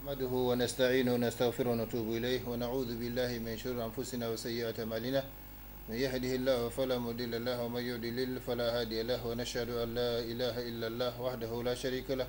نحمده ونستعينه ونستغفره ونتوب إليه ونعوذ بالله من شرور أنفسنا وسيئات أعمالنا من يهده الله فلا مضل له ومن يضلل فلا هادي له ونشهد أن لا إله إلا الله وحده لا شريك له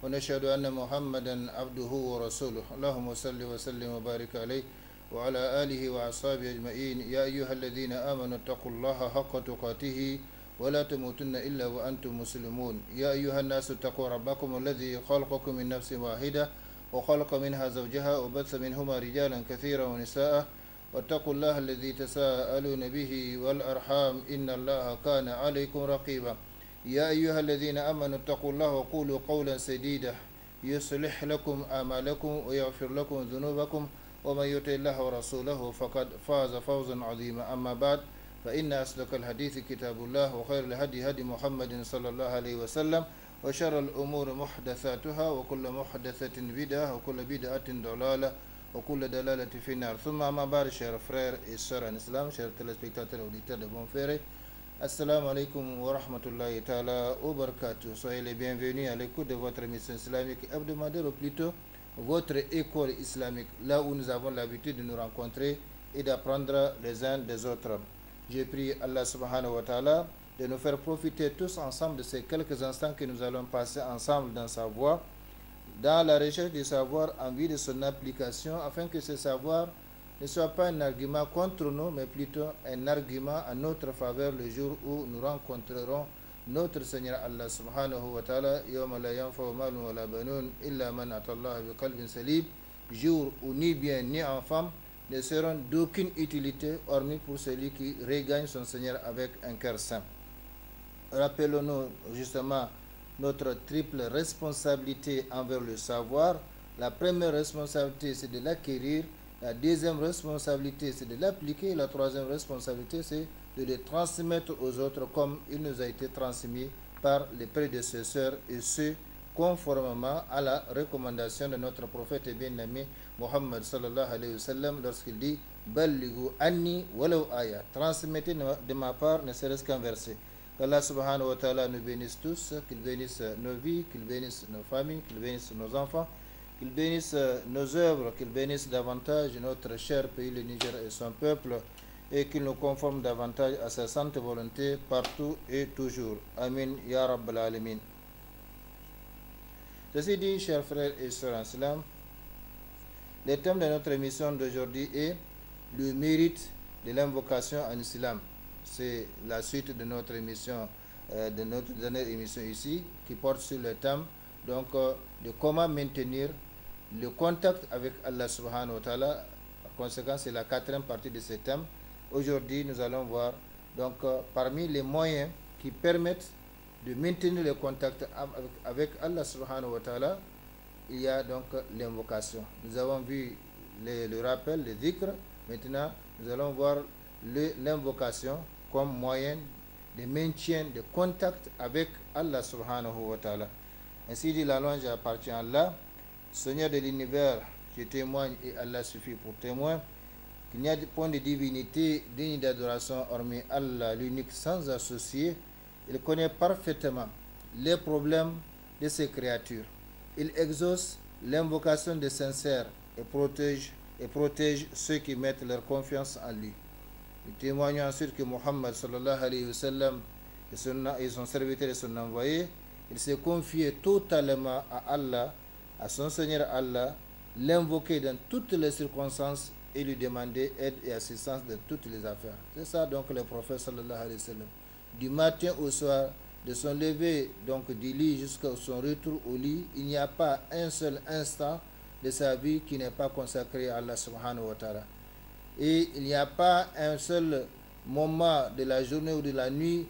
ونشهد أن محمدا عبده ورسوله اللهم صل وسلم وبارك عليه وعلى آله وأصحابه أجمعين يا أيها الذين آمنوا اتقوا الله حق تقاته ولا تموتن إلا وأنتم مسلمون يا أيها الناس اتقوا ربكم الذي خلقكم من نفس واحدة وخلق منها زوجها وبث منهما رجالا كثيرا ونساء واتقوا الله الذي تساءلون به والأرحام إن الله كان عليكم رقيبا يا أيها الذين آمنوا اتقوا الله وقولوا قولا سديدا يصلح لكم أعمالكم ويغفر لكم ذنوبكم ومن يطع الله ورسوله فقد فاز فوزا عظيما أما بعد فإن أصدق الحديث كتاب الله وخير الهدي هدي محمد صلى الله عليه وسلم وشر الأمور محدثاتها وكل محدثة بدعة وكل بدعة ضلالة وكل دلالة في النار ثم أما بعد chers frères et sœurs en islam chers téléspectateurs et auditeurs de Bon Ferré assalamu alaikum wa rahmatullahi ta'ala wa barakatuh. Soyez les bienvenus à l'écoute de votre émission islamique hebdomadaire ou plutôt votre école islamique, là où nous avons l'habitude de nous rencontrer et d'apprendre les uns des autres. J'ai prié Allah subhanahu wa ta'ala de nous faire profiter tous ensemble de ces quelques instants que nous allons passer ensemble dans sa voie, dans la recherche du savoir en vue de son application, afin que ce savoir ne soit pas un argument contre nous, mais plutôt un argument en notre faveur le jour où nous rencontrerons notre Seigneur Allah subhanahu wa ta'ala, yawma la yanfa'u malun wa la banun illa man atallaha bi qalbin salim, jour où ni bien ni enfant ne seront d'aucune utilité hormis pour celui qui regagne son Seigneur avec un cœur saint. Rappelons-nous justement notre triple responsabilité envers le savoir. La première responsabilité, c'est de l'acquérir. La deuxième responsabilité, c'est de l'appliquer. Et la troisième responsabilité, c'est de le transmettre aux autres comme il nous a été transmis par les prédécesseurs, et ce, conformément à la recommandation de notre prophète et bien-aimé Muhammad sallallahu alayhi wa sallam lorsqu'il dit « Ballighu anni walau aya » transmettez de ma part ne serait-ce qu'un verset. Qu'Allah subhanahu wa ta'ala nous bénisse tous, qu'il bénisse nos vies, qu'il bénisse nos familles, qu'il bénisse nos enfants, qu'il bénisse nos œuvres, qu'il bénisse davantage notre cher pays, le Niger et son peuple, et qu'il nous conforme davantage à sa sainte volonté partout et toujours. Amin, ya Rabbal Alamin. Ceci dit, chers frères et sœurs en islam, le thème de notre émission d'aujourd'hui est le mérite de l'invocation en islam. C'est la suite de notre émission, de notre dernière émission ici, qui porte sur le thème donc, de comment maintenir le contact avec Allah subhanahu wa ta'ala. Par conséquent, c'est la quatrième partie de ce thème. Aujourd'hui, nous allons voir donc, parmi les moyens qui permettent de maintenir le contact avec Allah subhanahu wa ta'ala, il y a donc l'invocation. Nous avons vu le rappel, le dhikr. Maintenant, nous allons voir l'invocation comme moyen de maintien de contact avec Allah subhanahu wa ta'ala. Ainsi dit, la louange appartient à Allah, Seigneur de l'univers. Je témoigne et Allah suffit pour témoin qu'il n'y a point de divinité digne d'adoration hormis Allah, l'unique sans associé. Il connaît parfaitement les problèmes de ses créatures. Il exauce l'invocation des sincères et protège ceux qui mettent leur confiance en lui. Nous témoignons ensuite que Muhammad sallallahu alayhi wa sallam et son serviteur et son envoyé, il s'est confié totalement à Allah, à son Seigneur Allah, l'invoquer dans toutes les circonstances et lui demander aide et assistance dans toutes les affaires. C'est ça donc le prophète sallallahu alayhi wa sallam. Du matin au soir, de son lever donc du lit jusqu'à son retour au lit, il n'y a pas un seul instant de sa vie qui n'est pas consacré à Allah subhanahu wa ta'ala. Et il n'y a pas un seul moment de la journée ou de la nuit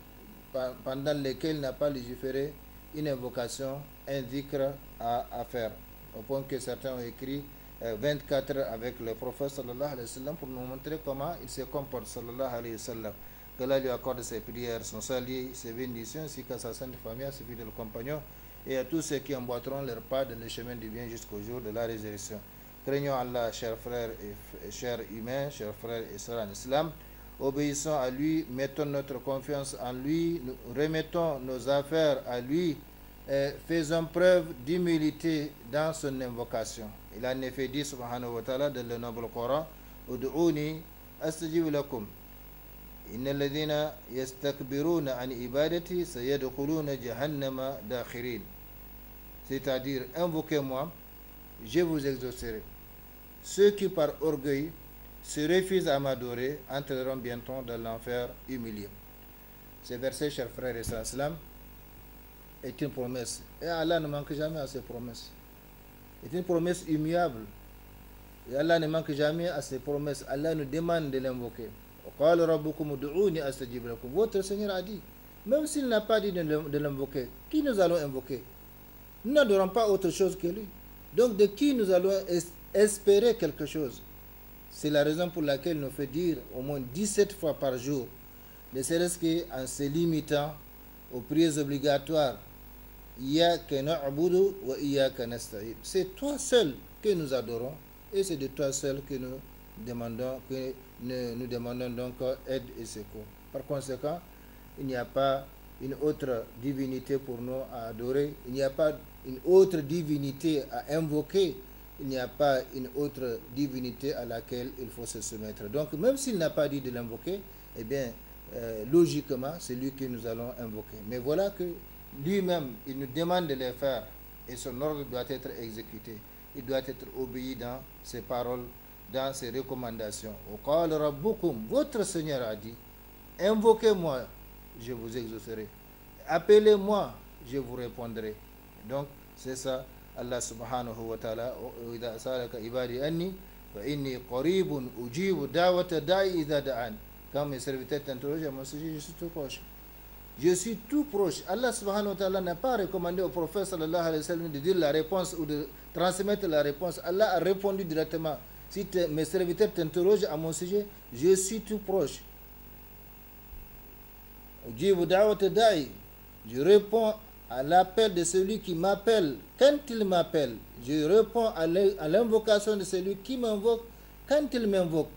pendant lequel il n'a pas légiféré une invocation, un dhikr à faire. Au point que certains ont écrit 24 heures avec le prophète sallallahu alayhi wa sallam pour nous montrer comment il se comporte sallallahu alayhi wa sallam. Que Allah lui accorde ses prières, son salut, ses bénédictions, ainsi qu'à sa sainte famille, à ses fidèles compagnons et à tous ceux qui emboîteront leur pas dans le chemin du bien jusqu'au jour de la résurrection. Craignons Allah, chers frères et chers humains, chers frères et sœurs en islam. Obéissons à lui, mettons notre confiance en lui, nous remettons nos affaires à lui, faisons preuve d'humilité dans son invocation. Il a en effet dit, subhanahu wa ta'ala, dans le noble Coran, Ud'ouni astajib lakum. Inna alladhina yastakbiruna an ibadati sayadkhuluna jahannama dakhirin. C'est-à-dire, invoquez-moi, je vous exaucerai. Ceux qui par orgueil se refusent à m'adorer entreront bientôt dans l'enfer humilié. Ce verset, chers frères et sœurs, est une promesse. Et Allah ne manque jamais à ses promesses. C'est une promesse immuable. Et Allah ne manque jamais à ses promesses. Allah nous demande de l'invoquer. Votre Seigneur a dit, même s'il n'a pas dit de l'invoquer, qui nous allons invoquer? Nous n'adorons pas autre chose que lui. Donc de qui nous allons espérer quelque chose? C'est la raison pour laquelle il nous fait dire au moins 17 fois par jour, ne serait-ce qu'en se limitant aux prières obligatoires. C'est toi seul que nous adorons et c'est de toi seul que nous demandons donc aide et secours. Par conséquent, il n'y a pas une autre divinité pour nous à adorer, il n'y a pas une autre divinité à invoquer, il n'y a pas une autre divinité à laquelle il faut se soumettre. Donc même s'il n'a pas dit de l'invoquer, eh bien logiquement c'est lui que nous allons invoquer. Mais voilà que lui-même il nous demande de les faire et son ordre doit être exécuté. Il doit être obéi dans ses paroles, dans ses recommandations. Votre Seigneur a dit, invoquez-moi, je vous exaucerai. Appelez-moi, je vous répondrai. Donc c'est ça. Allah subhanahu wa ta'ala, idha salaka ibadi anni fa inni qaribun ujibu da'wata da'i idha da'an. Quand mes serviteurs t'interrogent à mon sujet, je suis tout proche. Je suis tout proche. Allah subhanahu wa ta'ala n'a pas recommandé au prophète sallallahu alayhi wa sallam de dire la réponse ou de transmettre la réponse. Allah a répondu directement. Si mes serviteurs t'interrogent à mon sujet, je suis tout proche. Ujibu da'wata da'i. Je réponds à l'appel de celui qui m'appelle quand il m'appelle. Je réponds à l'invocation de celui qui m'invoque quand il m'invoque.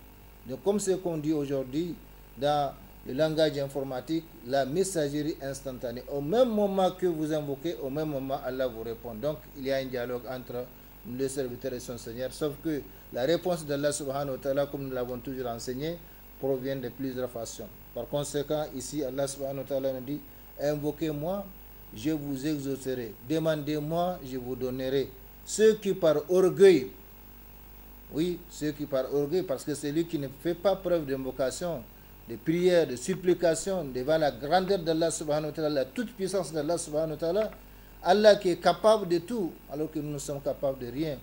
Donc comme ce qu'on dit aujourd'hui dans le langage informatique, la messagerie instantanée. Au même moment que vous invoquez, au même moment Allah vous répond. Donc il y a un dialogue entre le serviteur et son Seigneur, sauf que la réponse d'Allah subhanahu wa ta'ala, comme nous l'avons toujours enseigné, provient de plusieurs façons. Par conséquent, ici Allah subhanahu wa ta'ala nous dit, invoquez-moi, je vous exaucerai. Demandez-moi, je vous donnerai. Ceux qui par orgueil, oui, ceux qui par orgueil, parce que celui qui ne fait pas preuve d'invocation, de prière, de supplication devant la grandeur d'Allah subhanahu wa ta'ala, la toute puissance d'Allah subhanahu wa ta'ala, Allah qui est capable de tout, alors que nous ne sommes capables de rien.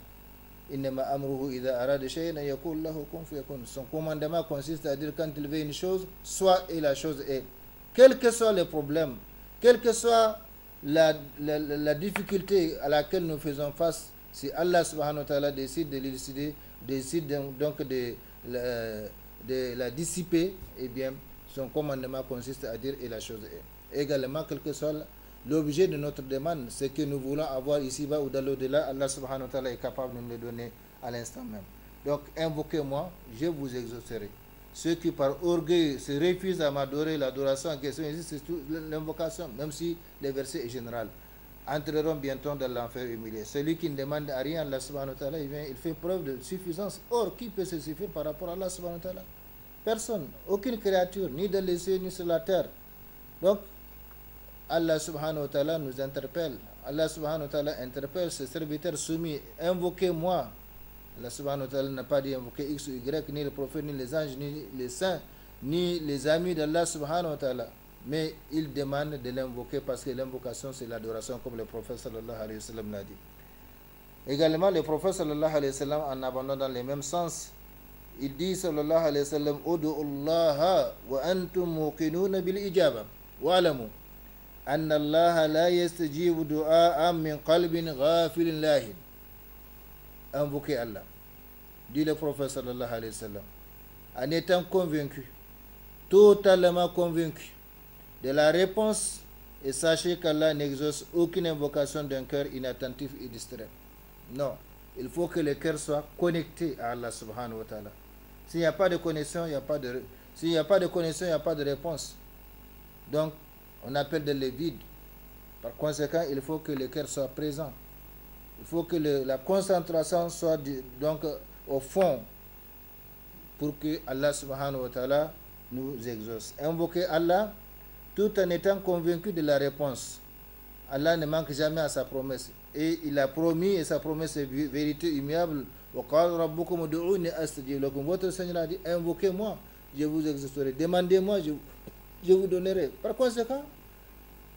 Son commandement consiste à dire quand il veut une chose, soit et la chose est. Quel que soit le problème, quelle que soit la difficulté à laquelle nous faisons face, si Allah subhanahu wa ta'ala décide de l'élucider, décide donc de la dissiper, eh bien son commandement consiste à dire et la chose est. Également, quel que soit l'objet de notre demande, ce que nous voulons avoir ici-bas ou dans l'au-delà, Allah subhanahu wa ta'ala est capable de nous le donner à l'instant même. Donc invoquez-moi, je vous exaucerai. Ceux qui par orgueil se refusent à m'adorer, l'adoration en question ici, c'est l'invocation, même si le verset est général, entreront bientôt dans l'enfer humilié. Celui qui ne demande à rien, Allah subhanahu wa ta'ala, il fait preuve de suffisance. Or, qui peut se suffire par rapport à Allah subhanahu wa ta'ala? Personne, aucune créature, ni dans les cieux, ni sur la terre. Donc, Allah subhanahu wa ta'ala nous interpelle. Allah subhanahu wa ta'ala interpelle ses serviteurs soumis. Invoquez-moi. Allah subhanahu wa ta'ala n'a pas dit invoquer X ou Y, ni le prophète, ni les anges, ni les saints, ni les amis d'Allah subhanahu wa ta'ala. Mais il demande de l'invoquer parce que l'invocation c'est l'adoration, comme le prophète sallallahu alayhi wa sallam l'a dit. Également, le prophète sallallahu alayhi wa sallam, en abandonnant dans le même sens, il dit sallallahu alayhi wa sallam, Udu Allah wa antum muqinuna bil ijaba. Wa'alamu anna Allah la yastajibu du'a'an min qalbin ghafilin lahin. Invoquez Allah, dit le prophète sallallahu alayhi wa sallam, en étant convaincu, totalement convaincu de la réponse, et sachez qu'Allah n'exauce aucune invocation d'un cœur inattentif et distrait. Non, il faut que le cœur soit connecté à Allah subhanahu wa ta'ala. S'il n'y a pas de connexion, il n'y a pas de s'il n'y a pas de connexion, il n'y a pas de réponse. Donc, on appelle de le vide. Par conséquent, il faut que le cœur soit présent. Il faut que la concentration soit donc au fond pour que Allah subhanahu wa ta'ala nous exauce. Invoquer Allah tout en étant convaincu de la réponse. Allah ne manque jamais à sa promesse. Et il a promis, et sa promesse est vérité immuable. Votre Seigneur a dit, invoquez-moi, je vous exaucerai. Demandez-moi, je vous donnerai. Par conséquent,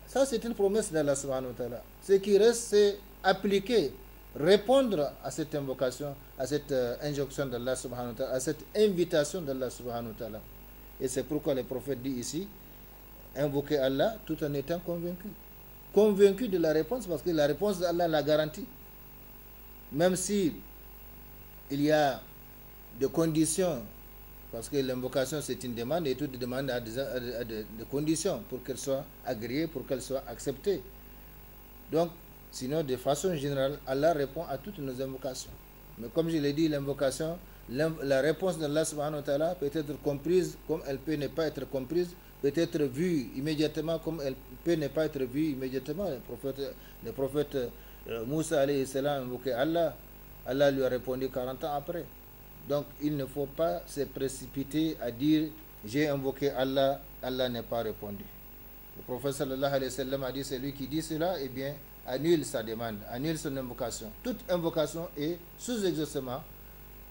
ça c'est une promesse d'Allah subhanahu wa ta'ala. Ce qui reste, c'est appliquer, répondre à cette invocation, à cette injonction d'Allah subhanahu wa ta'ala, à cette invitation d'Allah subhanahu wa ta'ala. Et c'est pourquoi le prophète dit ici, invoquer Allah tout en étant convaincu. Convaincu de la réponse, parce que la réponse d'Allah la garantit. Même si il y a des conditions, parce que l'invocation c'est une demande, et toute demande a des conditions pour qu'elle soit agréée, pour qu'elle soit acceptée. Donc, sinon, de façon générale, Allah répond à toutes nos invocations. Mais comme je l'ai dit, l'invocation, la réponse d'Allah subhanahu wa ta'ala peut être comprise comme elle peut ne pas être comprise, peut être vue immédiatement comme elle peut ne pas être vue immédiatement. Le prophète Moussa alayhi salam invoquait Allah, Allah lui a répondu 40 ans après. Donc il ne faut pas se précipiter à dire j'ai invoqué Allah, Allah n'est pas répondu. Le prophète sallallahu alayhi wa sallam a dit celui qui dit cela, eh bien annule sa demande, annule son invocation. Toute invocation est sous exaucement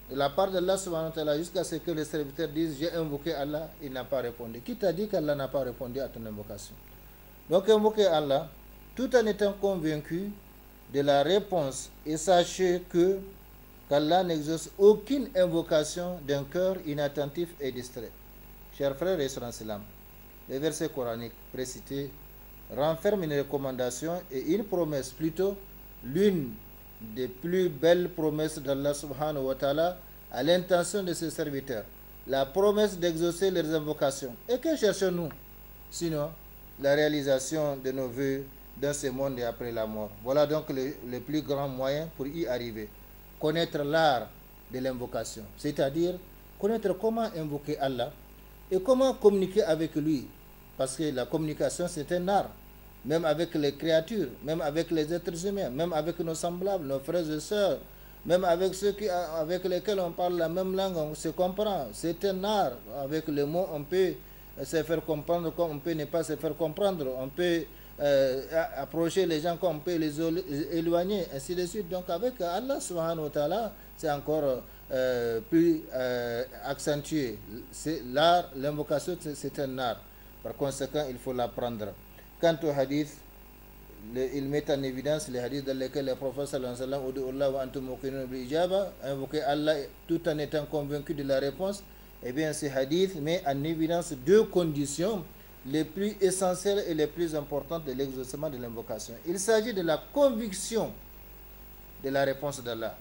de la part d'Allah subhanahu wa ta'ala jusqu'à ce que les serviteurs disent j'ai invoqué Allah, il n'a pas répondu. Qui t'a dit qu'Allah n'a pas répondu à ton invocation? Donc invoquez Allah tout en étant convaincu de la réponse, et sachez qu'Allah n'exauce aucune invocation d'un cœur inattentif et distrait. Chers frères et sœurs en islam, les versets coraniques précités renferment une recommandation et une promesse, plutôt l'une des plus belles promesses d'Allah subhanahu wa ta'ala à l'intention de ses serviteurs, la promesse d'exaucer leurs invocations. Et que cherchons-nous sinon la réalisation de nos vœux dans ce monde et après la mort? Voilà donc le plus grand moyen pour y arriver. Connaître l'art de l'invocation, c'est-à-dire connaître comment invoquer Allah et comment communiquer avec lui, parce que la communication c'est un art, même avec les créatures, même avec les êtres humains, même avec nos semblables, nos frères et sœurs, même avec ceux avec lesquels on parle la même langue, on se comprend. C'est un art. Avec les mots, on peut se faire comprendre comme on peut ne pas se faire comprendre. On peut approcher les gens comme on peut les éloigner, ainsi de suite. Donc avec Allah subhanahu wa ta'ala, c'est encore plus accentué. L'art, l'invocation, c'est un art. Par conséquent, il faut l'apprendre. Quant au hadith, il met en évidence les hadiths dans lesquels le prophète sallallahu alayhi wa sallam invoquer Allah tout en étant convaincu de la réponse. Eh bien, ce hadith met en évidence deux conditions les plus essentielles et les plus importantes de l'exaucement de l'invocation. Il s'agit de la conviction de la réponse d'Allah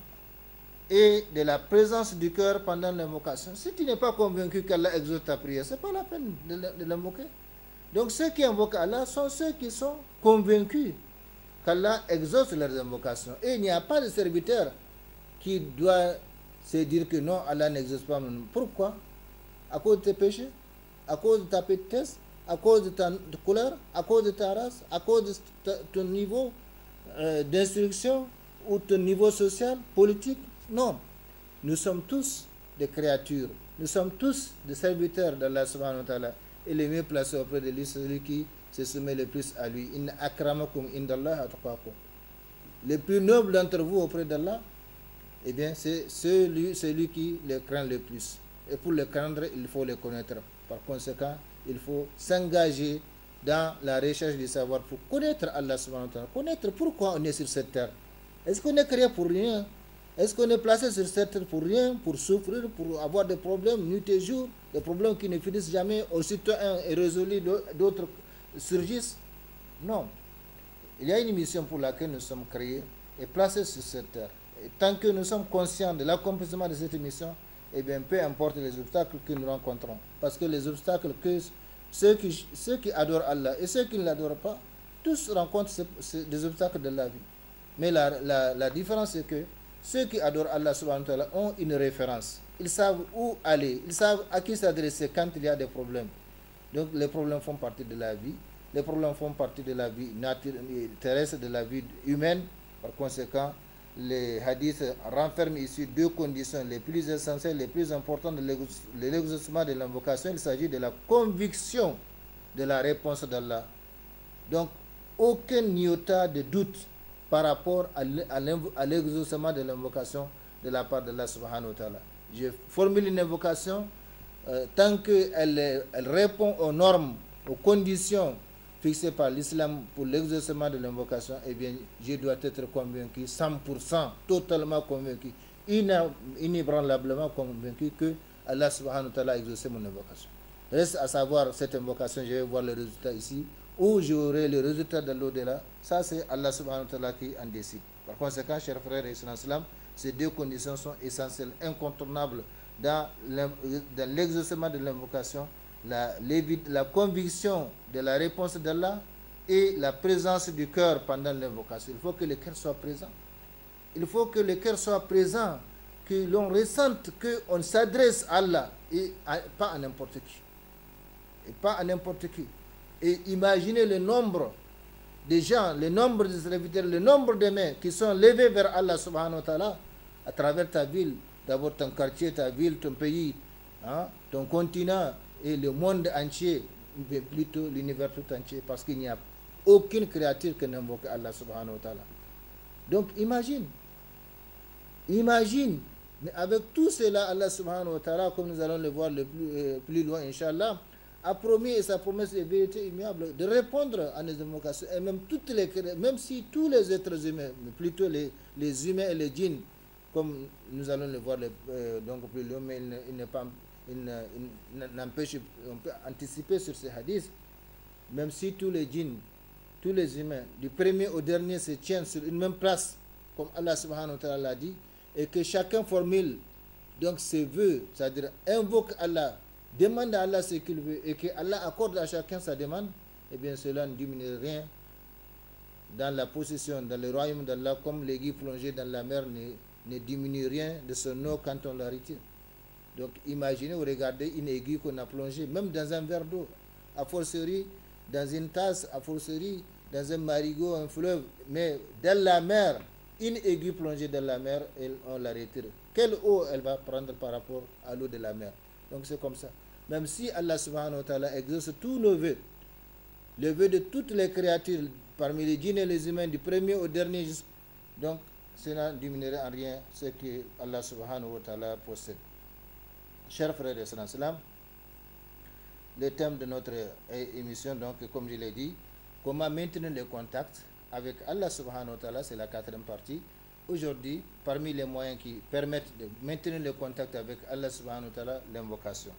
et de la présence du cœur pendant l'invocation. Si tu n'es pas convaincu qu'Allah exauce ta prière, ce n'est pas la peine de l'invoquer. Donc ceux qui invoquent Allah sont ceux qui sont convaincus qu'Allah exauce leurs invocations. Et il n'y a pas de serviteur qui doit se dire que non, Allah n'exauce pas. Pourquoi? À cause de tes péchés, à cause de ta petitesse, à cause de ta couleur, à cause de ta race, à cause de ton niveau d'instruction ou ton niveau social, politique. Non, nous sommes tous des créatures, nous sommes tous des serviteurs d'Allah subhanahu wa ta'ala. Et le mieux placé auprès de lui, c'est celui qui se soumet le plus à lui. Inna akramakum indallah atqakum. Le plus noble d'entre vous auprès d'Allah, eh bien, c'est celui qui le craint le plus. Et pour le craindre, il faut le connaître. Par conséquent, il faut s'engager dans la recherche du savoir pour connaître Allah subhanahu wa ta'ala. Connaître pourquoi on est sur cette terre. Est-ce qu'on est créé pour rien? Est-ce qu'on est placé sur cette terre pour rien, pour souffrir, pour avoir des problèmes nuit et jour, des problèmes qui ne finissent jamais, aussitôt un est résolu, d'autres surgissent? Non. Il y a une mission pour laquelle nous sommes créés et placés sur cette terre. Et tant que nous sommes conscients de l'accomplissement de cette mission, eh bien, peu importe les obstacles que nous rencontrons. Parce que les obstacles que ceux qui adorent Allah et ceux qui ne l'adorent pas, tous rencontrent des obstacles de la vie. Mais la différence c'est que ceux qui adorent Allah subhanahu wa ta'ala ont une référence. Ils savent où aller, ils savent à qui s'adresser quand il y a des problèmes. Donc les problèmes font partie de la vie. Les problèmes font partie de la vie terrestre, de la vie humaine. Par conséquent, les hadiths renferment ici deux conditions les plus essentielles, les plus importantes de l'exaucement de l'invocation. Il s'agit de la conviction de la réponse d'Allah. Donc, aucun iota de doute par rapport à l'exaucement de l'invocation de la part d'Allah subhanahu wa ta'ala. Je formule une invocation, tant qu'elle répond aux normes, aux conditions fixées par l'islam pour l'exaucement de l'invocation, eh bien, je dois être convaincu, 100%, totalement convaincu, inébranlablement convaincu que Allah subhanahu wa ta'ala a exaucé mon invocation. Reste à savoir cette invocation, je vais voir le résultat ici, ou j'aurai le résultat de l'au-delà. Ça, c'est Allah subhanahu wa ta'ala qui en décide. Par conséquent, chers frères et sœurs, ces deux conditions sont essentielles, incontournables dans l'exaucement de l'invocation, la conviction de la réponse d'Allah et la présence du cœur pendant l'invocation. Il faut que le cœur soit présent. Il faut que le cœur soit présent, que l'on ressente qu'on s'adresse à Allah et pas à n'importe qui. Et pas à n'importe qui. Et imaginez le nombre de gens, le nombre de serviteurs, le nombre de mains qui sont levés vers Allah subhanahu wa ta'ala à travers ta ville, d'abord ton quartier, ta ville, ton pays, hein, ton continent et le monde entier, mais plutôt l'univers tout entier, parce qu'il n'y a aucune créature qui n'invoque Allah subhanahu wa ta'ala. Donc imagine, mais avec tout cela, Allah subhanahu wa ta'ala, comme nous allons le voir plus loin, Inch'Allah, a promis, et sa promesse est vérité immuable, de répondre à nos invocations. Et même si tous les êtres humains, mais plutôt les humains et les djinns, comme nous allons le voir donc plus loin, mais il n'empêche, on peut anticiper sur ces hadiths, même si tous les djinns, tous les humains, du premier au dernier se tiennent sur une même place, comme Allah subhanahu wa ta'ala l'a dit, et que chacun formule donc ses vœux, c'est-à-dire invoque Allah, demande à Allah ce qu'il veut, et que Allah accorde à chacun sa demande, eh bien cela ne diminue rien dans la possession, dans le royaume d'Allah, comme l'aiguille plongée dans la mer ne diminue rien de son eau quand on la retire. Donc imaginez ou regardez une aiguille qu'on a plongée, même dans un verre d'eau, a fortiori dans une tasse, a fortiori dans un marigot, un fleuve, mais dans la mer, une aiguille plongée dans la mer, on la retire. Quelle eau elle va prendre par rapport à l'eau de la mer? Donc c'est comme ça. Même si Allah subhanahu wa ta'ala exauce tous nos vœux, le vœu de toutes les créatures, parmi les djinns et les humains, du premier au dernier, donc cela ne diminuerait en rien ce que Allah subhanahu wa ta'ala possède. Chers frères et sœurs, le thème de notre émission, donc, comme je l'ai dit, comment maintenir le contact avec Allah subhanahu wa ta'ala, c'est la quatrième partie. Aujourd'hui, parmi les moyens qui permettent de maintenir le contact avec Allah subhanahu wa ta'ala, l'invocation.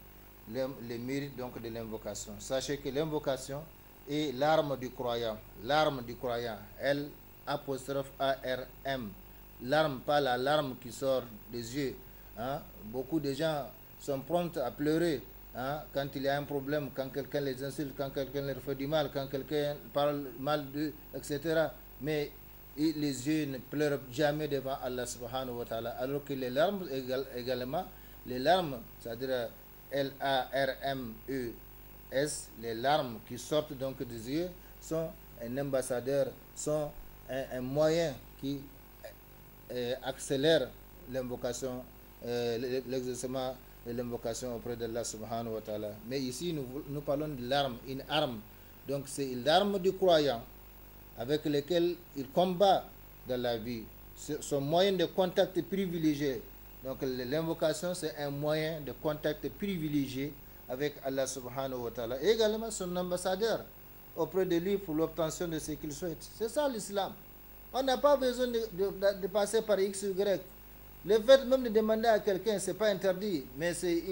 Les mérites donc de l'invocation. Sachez que l'invocation est l'arme du croyant. L'arme du croyant, L''A''M. L'arme, pas la larme qui sort des yeux. Hein? Beaucoup de gens sont prompts à pleurer, hein? Quand il y a un problème, quand quelqu'un les insulte, quand quelqu'un leur fait du mal, quand quelqu'un parle mal d'eux, etc. Mais les yeux ne pleurent jamais devant Allah subhanahu wa ta'ala. Alors que les larmes également, les larmes, c'est-à-dire L-A-R-M-E-S, les larmes qui sortent donc des yeux sont un ambassadeur, sont un moyen qui accélère l'invocation, l'exercice de l'invocation auprès d'Allah subhanahu wa ta'ala. Mais ici, nous parlons de l'arme, une arme. Donc c'est l'arme du croyant avec lequel il combat dans la vie. Son moyen de contact privilégié. Donc l'invocation, c'est un moyen de contact privilégié avec Allah subhanahu wa ta'ala. Et également son ambassadeur auprès de lui pour l'obtention de ce qu'il souhaite. C'est ça l'islam. On n'a pas besoin de passer par X ou Y. Le fait même de demander à quelqu'un, ce n'est pas interdit, mais c'est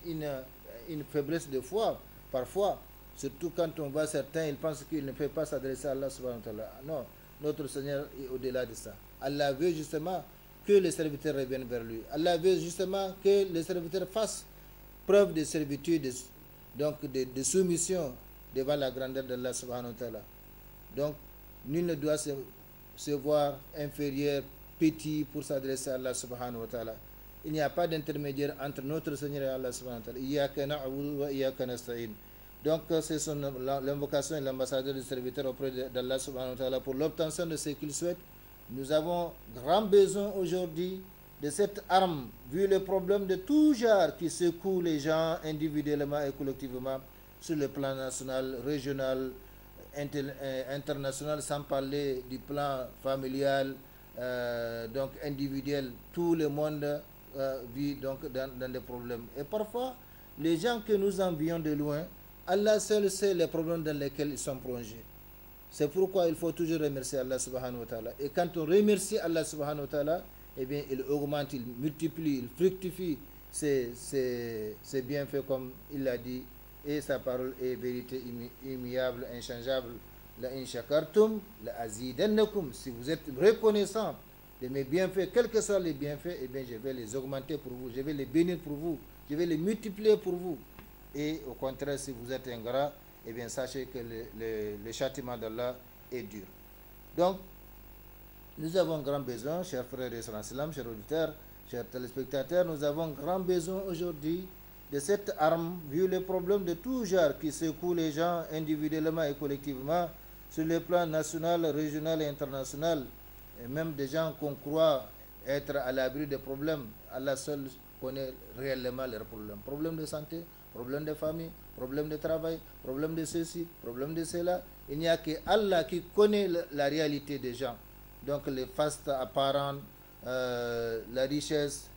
une faiblesse de foi, parfois. Surtout quand on voit certains, ils pensent qu'ils ne peuvent pas s'adresser à Allah subhanahu wa ta'ala. Non, notre Seigneur est au-delà de ça. Allah veut justement que les serviteurs reviennent vers lui. Allah veut justement que les serviteurs fassent preuve de servitude, donc de soumission devant la grandeur d'Allah subhanahu wa ta'ala. Donc, nul ne doit se voir inférieur, petit pour s'adresser à Allah subhanahu wa ta'ala. Il n'y a pas d'intermédiaire entre notre Seigneur et Allah subhanahu wa ta'ala. Iyyaka na'budu wa iyyaka nasta'in. Donc c'est l'invocation et l'ambassadeur du serviteur auprès d'Allah subhanahu wa ta'ala pour l'obtention de ce qu'il souhaite. Nous avons grand besoin aujourd'hui de cette arme, vu le problème de tout genre qui secoue les gens individuellement et collectivement sur le plan national, régional, international, sans parler du plan familial, donc individuel. Tout le monde vit donc dans des problèmes. Et parfois, les gens que nous envions de loin, Allah seul sait les problèmes dans lesquels ils sont plongés. C'est pourquoi il faut toujours remercier Allah subhanahu wa ta'ala. Et quand on remercie Allah subhanahu wa ta'ala, eh bien, il augmente, il multiplie, il fructifie ses bienfaits comme il l'a dit. Et sa parole est vérité immuable, inchangeable. La in shakartum, la azidannakum. Si vous êtes reconnaissant de mes bienfaits, quels que soient les bienfaits, eh bien, je vais les augmenter pour vous, je vais les bénir pour vous, je vais les multiplier pour vous. Et au contraire, si vous êtes ingrat, eh bien, sachez que le châtiment d'Allah est dur. Donc, nous avons grand besoin, chers frères et sœurs, chers auditeurs, chers téléspectateurs, nous avons grand besoin aujourd'hui de cette arme, vu les problèmes de tout genre qui secouent les gens individuellement et collectivement, sur le plan national, régional et international, et même des gens qu'on croit être à l'abri des problèmes. Allah seul connaît réellement leurs problèmes. Problèmes de santé, problèmes de famille, problèmes de travail, problèmes de ceci, problèmes de cela. Il n'y a que Allah qui connaît la réalité des gens. Donc les fastes apparents, la richesse,